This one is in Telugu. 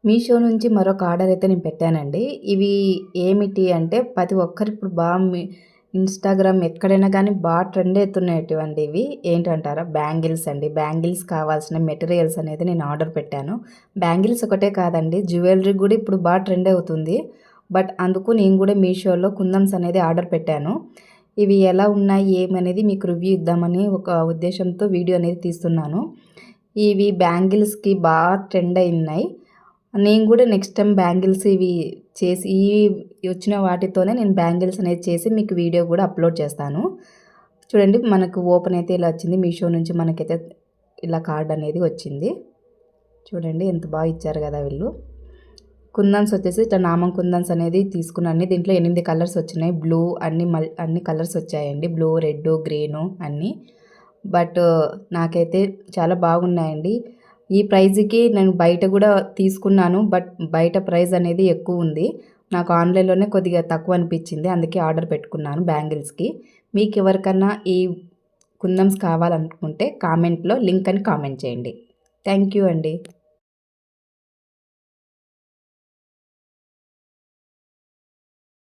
మీషో నుంచి మరొక ఆర్డర్ అయితే నేను పెట్టానండి. ఇవి ఏమిటి అంటే ప్రతి ఒక్కరు ఇప్పుడు ఇన్‌స్టాగ్రామ్ ఎక్కడైనా కానీ ట్రెండ్ అవుతున్నటువంటివి ఇవి. ఏంటంటారా? బ్యాంగిల్స్ అండి. బ్యాంగిల్స్ కావాల్సిన మెటీరియల్స్ అనేది నేను ఆర్డర్ పెట్టాను. బ్యాంగిల్స్ ఒకటే కాదండి, జ్యువెలరీ కూడా ఇప్పుడు ట్రెండ్ అవుతుంది. బట్ అందుకు నేను కూడా మీషోలో కుందన్స్ అనేది ఆర్డర్ పెట్టాను. ఇవి ఎలా ఉన్నాయి ఏమనేది మీకు రివ్యూ ఇద్దామని ఒక ఉద్దేశంతో వీడియో అనేది తీస్తున్నాను. ఇవి బ్యాంగిల్స్‌కి ట్రెండ్ అయినాయి. నేను కూడా నెక్స్ట్ టైం బ్యాంగిల్స్ ఇవి చేసి వచ్చిన వాటితోనే నేను బ్యాంగిల్స్ అనేది చేసి మీకు వీడియో కూడా అప్లోడ్ చేస్తాను. చూడండి, మనకు ఓపెన్ అయితే ఇలా వచ్చింది. మీషో నుంచి మనకైతే ఇలా కార్డ్ అనేది వచ్చింది. చూడండి ఎంత బాగా ఇచ్చారు కదా వీళ్ళు. కుందన్స్ వచ్చేసి ఇట్లా నామం కుందన్స్ అనేది తీసుకున్నాను. దీంట్లో 8 కలర్స్ వచ్చినాయి. బ్లూ అన్ని కలర్స్ వచ్చాయండి. బ్లూ, రెడ్, గ్రీను అన్నీ. బట్ నాకైతే చాలా బాగున్నాయండి. ఈ ప్రైజ్‌కి నేను బయట కూడా తీసుకున్నాను. బట్ బయట ప్రైస్ అనేది ఎక్కువ ఉంది. నాకు ఆన్‌లైన్‌లోనే కొద్దిగా తక్కువ అనిపించింది. అందుకే ఆర్డర్ పెట్టుకున్నాను బ్యాంగిల్స్‌కి. మీకు ఎవరికన్నా ఈ కుందన్స్ కావాలనుకుంటే కామెంట్‌లో లింక్ అని కామెంట్ చేయండి. థ్యాంక్ యూ అండి.